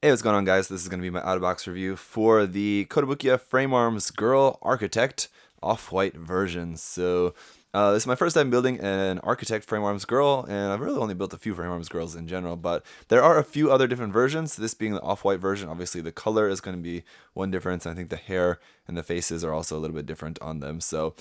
Hey, what's going on, guys? This is going to be my out-of-box review for the Kotobukiya Frame Arms Girl Architect Off-White version. This is my first time building an Architect Frame Arms Girl, and I've really only built a few Frame Arms Girls in general, but there are a few other different versions. This being the Off-White version, obviously the color is going to be one difference, and I think the hair and the faces are also a little bit different on them. So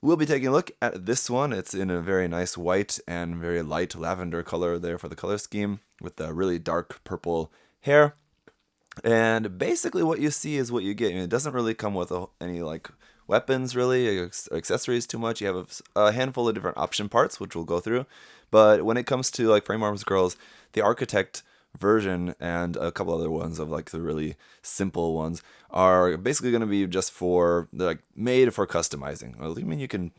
we'll be taking a look at this one. It's in a very nice white and very light lavender color there for the color scheme, with the really dark purple hair. And basically what you see is what you get. It doesn't really come with any like weapons really, accessories too much. You have a handful of different option parts, which we'll go through. But when it comes to like Frame Arms Girls, the Architect version and a couple other ones of like the really simple ones are basically going to be just for like made for customizing. Well, I mean, you can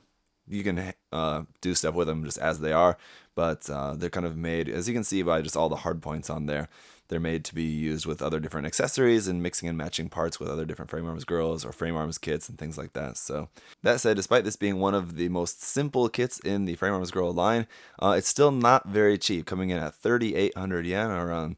do stuff with them just as they are, but they're kind of made, as you can see by just all the hard points on there, they're made to be used with other different accessories and mixing and matching parts with other different Frame Arms Girls or Frame Arms kits and things like that. So that said, despite this being one of the most simple kits in the Frame Arms Girl line, it's still not very cheap, coming in at 3,800 yen, or around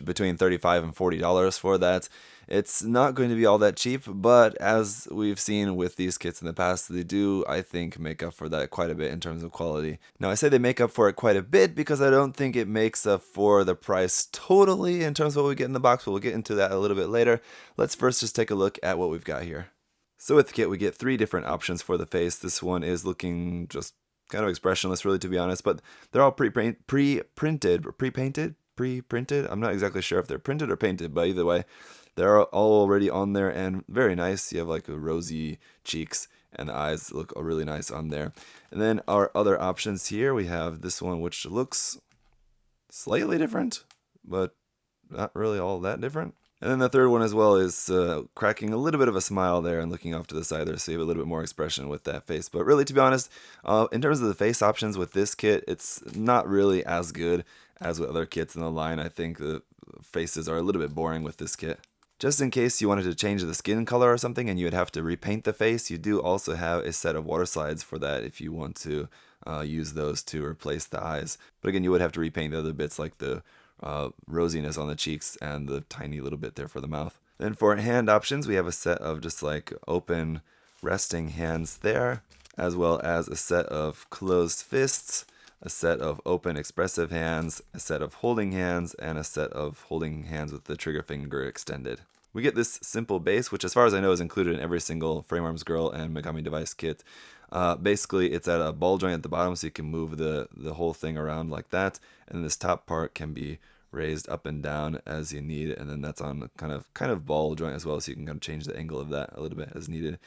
between $35 and $40 for that. It's not going to be all that cheap, but as we've seen with these kits in the past, they do, I think, make up for that quite a bit in terms of quality. Now, I say they make up for it quite a bit because I don't think it makes up for the price totally in terms of what we get in the box, but we'll get into that a little bit later. Let's first just take a look at what we've got here. So with the kit, we get three different options for the face. This one is looking just kind of expressionless, really, to be honest, but they're all pre-printed, pre-printed. I'm not exactly sure if they're printed or painted, but either way, they're all already on there and very nice. You have like a rosy cheeks and the eyes look really nice on there. And then our other options here, we have this one, which looks slightly different, but not really all that different. And then the third one as well is cracking a little bit of a smile there and looking off to the side there, so you have a little bit more expression with that face. But really, to be honest, in terms of the face options with this kit, it's not really as good as with other kits in the line. I think the faces are a little bit boring with this kit. Just in case you wanted to change the skin color or something and you would have to repaint the face, you do also have a set of water slides for that if you want to use those to replace the eyes. But again, you would have to repaint the other bits like the rosiness on the cheeks and the tiny little bit there for the mouth. Then for hand options, we have a set of just like open resting hands there, as well as a set of closed fists, a set of open expressive hands, a set of holding hands, and a set of holding hands with the trigger finger extended. We get this simple base, which as far as I know is included in every single Frame Arms Girl and Megami Device kit. Basically, it's at a ball joint at the bottom, so you can move the whole thing around like that, and this top part can be raised up and down as you need, and then that's on kind of ball joint as well, so you can kind of change the angle of that a little bit as needed.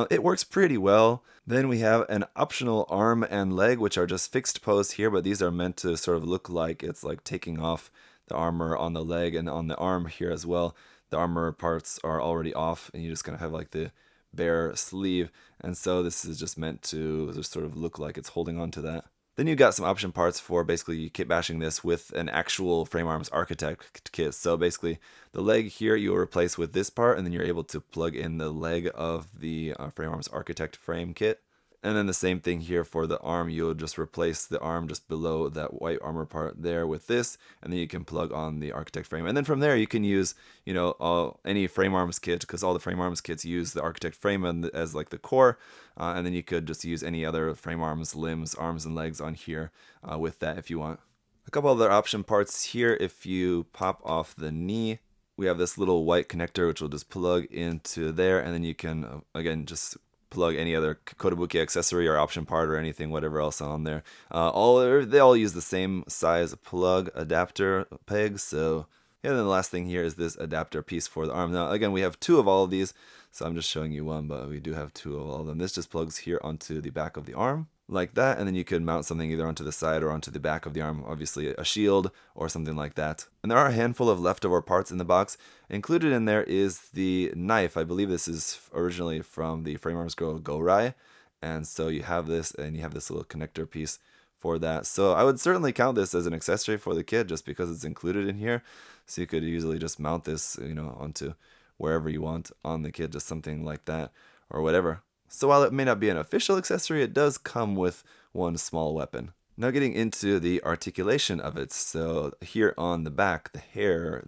It works pretty well. Then we have an optional arm and leg, which are just fixed posts here, but these are meant to sort of look like it's like taking off the armor on the leg and on the arm here as well. The armor parts are already off, and you just kind of have like the bare sleeve, and so this is just meant to just sort of look like it's holding on to that. Then you got some option parts for basically kit bashing this with an actual Frame Arms Architect kit. So basically, the leg here you'll replace with this part, and then you're able to plug in the leg of the Frame Arms Architect frame kit. And then the same thing here for the arm, you'll just replace the arm just below that white armor part there with this, and then you can plug on the Architect frame. And then from there you can use, any Frame Arms kit, because all the Frame Arms kits use the Architect frame as like the core, and then you could just use any other Frame Arms limbs, arms and legs on here with that if you want. A couple other option parts here, if you pop off the knee, we have this little white connector which will just plug into there, and then you can, again, just plug any other Kotobukiya accessory or option part or anything, whatever else on there. They all use the same size plug adapter peg. So yeah, then the last thing here is this adapter piece for the arm. Now again, we have two of all of these, so I'm just showing you one, but we do have two of all of them. This just plugs here onto the back of the arm like that, and then you could mount something either onto the side or onto the back of the arm, obviously a shield or something like that. And there are a handful of leftover parts in the box. Included in there is the knife. I believe this is originally from the Frame Arms Girl Go-Rai, and so you have this, and you have this little connector piece for that. So I would certainly count this as an accessory for the kit just because it's included in here, so you could easily just mount this, onto wherever you want on the kit, just something like that or whatever. So while it may not be an official accessory, it does come with one small weapon. Now getting into the articulation of it. So here on the back, the hair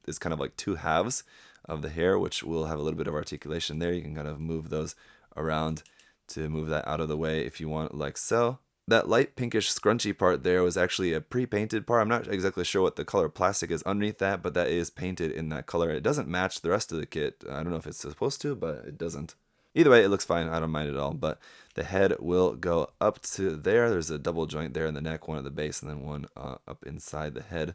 is kind of like two halves of the hair, which will have a little bit of articulation there. You can kind of move those around to move that out of the way if you want, like so. That light pinkish scrunchy part there was actually a pre-painted part. I'm not exactly sure what the color plastic is underneath that, but that is painted in that color. It doesn't match the rest of the kit. I don't know if it's supposed to, but it doesn't. Either way, it looks fine. I don't mind at all. But the head will go up to there. There's a double joint there in the neck, one at the base, and then one up inside the head.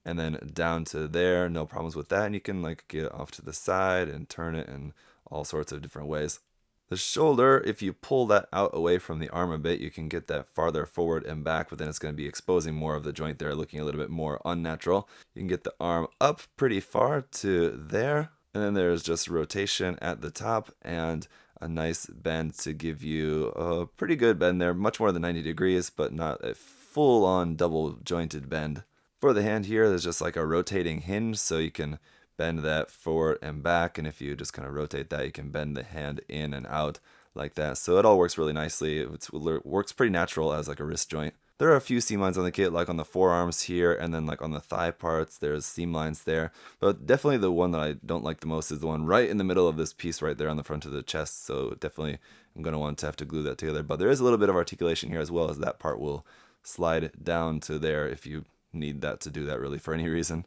And then down to there, no problems with that. And you can like get it off to the side and turn it in all sorts of different ways. The shoulder, if you pull that out away from the arm a bit, you can get that farther forward and back, but then it's going to be exposing more of the joint there, looking a little bit more unnatural. You can get the arm up pretty far to there, and then there's just rotation at the top and a nice bend to give you a pretty good bend there, much more than 90 degrees, but not a full-on double jointed bend. For the hand here, there's just like a rotating hinge, so you can bend that forward and back, and if you just kind of rotate that, you can bend the hand in and out like that. So it all works really nicely. It works pretty natural as like a wrist joint. There are a few seam lines on the kit, like on the forearms here, and then like on the thigh parts, there's seam lines there. But definitely the one that I don't like the most is the one right in the middle of this piece right there on the front of the chest. So definitely I'm going to want to have to glue that together. But there is a little bit of articulation here as well, as that part will slide down to there if you need that to do that really for any reason.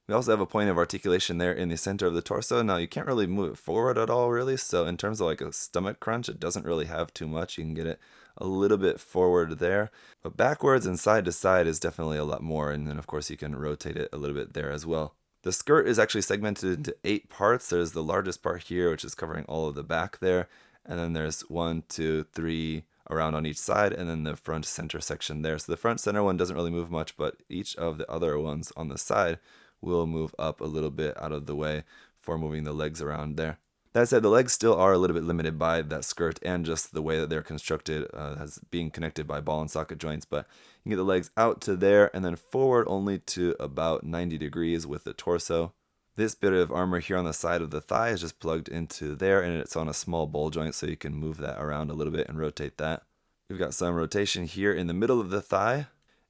We also have a point of articulation there in the center of the torso. Now you can't really move it forward at all really, so in terms of like a stomach crunch, it doesn't really have too much. You can get it a little bit forward there, but backwards and side to side is definitely a lot more, and then of course you can rotate it a little bit there as well. The skirt is actually segmented into 8 parts. There's the largest part here, which is covering all of the back there, and then there's 1, 2, 3 around on each side, and then the front center section there. So the front center one doesn't really move much, but each of the other ones on the side will move up a little bit out of the way for moving the legs around there. That said, the legs still are a little bit limited by that skirt and just the way that they're constructed as being connected by ball and socket joints, but you can get the legs out to there and then forward only to about 90 degrees with the torso. This bit of armor here on the side of the thigh is just plugged into there, and it's on a small ball joint, so you can move that around a little bit and rotate that. We've got some rotation here in the middle of the thigh,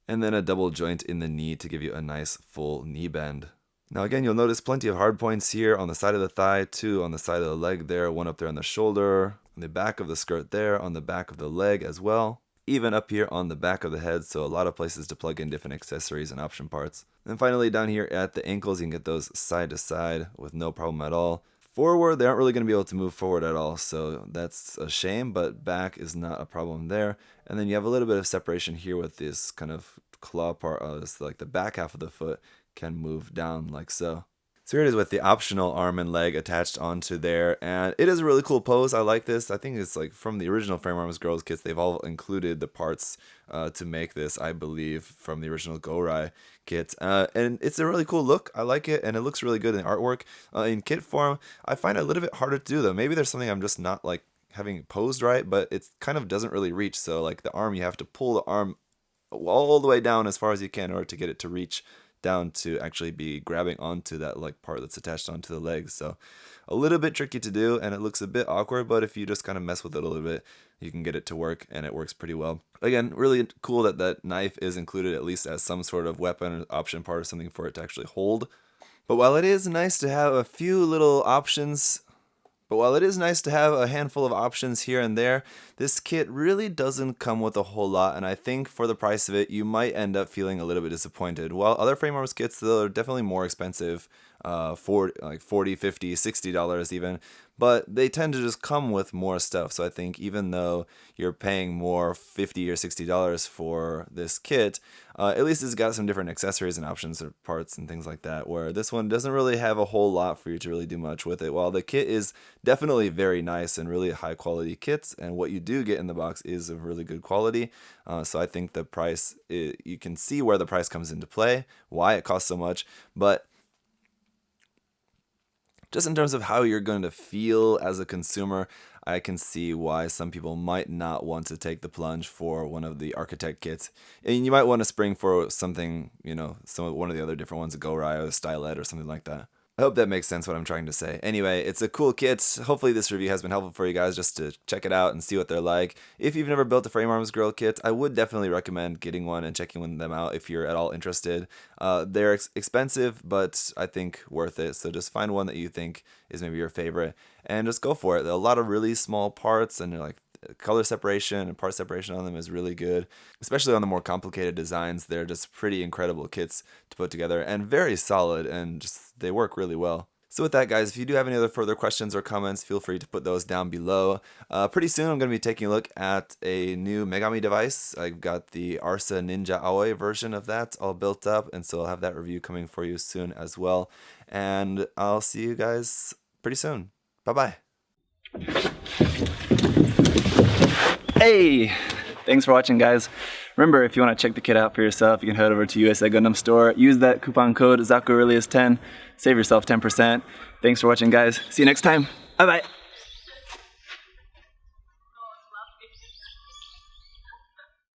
and then a double joint in the knee to give you a nice full knee bend. Now again, you'll notice plenty of hard points here on the side of the thigh, 2 on the side of the leg there, 1 up there on the shoulder, on the back of the skirt there, on the back of the leg as well, even up here on the back of the head, so a lot of places to plug in different accessories and option parts. And finally down here at the ankles, you can get those side to side with no problem at all. Forward, they aren't really going to be able to move forward at all, so that's a shame, but back is not a problem there. And then you have a little bit of separation here with this kind of claw part, it's like the back half of the foot can move down like so. So here it is with the optional arm and leg attached onto there, and it is a really cool pose. I like this. I think it's like from the original Frame Arms Girls kits, they've all included the parts to make this, I believe, from the original Go-Rai kit. And it's a really cool look. I like it, and it looks really good in artwork. In kit form, I find it a little bit harder to do though. Maybe there's something I'm just not like having posed right, but it kind of doesn't really reach. So like the arm, you have to pull the arm all the way down as far as you can in order to get it to reach down to actually be grabbing onto that like part that's attached onto the legs. So a little bit tricky to do, and it looks a bit awkward, but if you just kind of mess with it a little bit, you can get it to work, and it works pretty well. Again, really cool that that knife is included at least as some sort of weapon or option part or something for it to actually hold. But while it is nice to have a few little options, while it is nice to have a handful of options here and there, this kit really doesn't come with a whole lot, and I think for the price of it, you might end up feeling a little bit disappointed. While other Frame Arms kits, though, are definitely more expensive, for like $40, $50, $60 even, but they tend to just come with more stuff. So I think even though you're paying more $50 or $60 for this kit, at least it's got some different accessories and options or parts and things like that, where this one doesn't really have a whole lot for you to really do much with it. While the kit is definitely very nice and really high quality kits, and what you do get in the box is of really good quality, so I think the price, you can see where the price comes into play, why it costs so much, but just in terms of how you're going to feel as a consumer, I can see why some people might not want to take the plunge for one of the Architect kits. And you might want to spring for something, one of the other different ones, a Go-Rai or a Stylet or something like that. I hope that makes sense what I'm trying to say. Anyway, it's a cool kit. Hopefully this review has been helpful for you guys just to check it out and see what they're like. If you've never built a Frame Arms Girl kit, I would definitely recommend getting one and checking them out if you're at all interested. They're expensive, but I think worth it. So just find one that you think is maybe your favorite and just go for it. There are a lot of really small parts, and they're like color separation and part separation on them is really good, especially on the more complicated designs. They're just pretty incredible kits to put together and very solid, and just they work really well. So with that, guys, if you do have any other further questions or comments, feel free to put those down below. Pretty soon I'm going to be taking a look at a new Megami device. I've got the Arsa Ninja Aoi version of that all built up, and so I'll have that review coming for you soon as well. And I'll see you guys pretty soon. Bye-bye. Hey! Thanks for watching, guys. Remember, if you want to check the kit out for yourself, you can head over to USA Gundam Store. Use that coupon code ZakuAurelius10. Save yourself 10%. Thanks for watching, guys. See you next time. Bye-bye.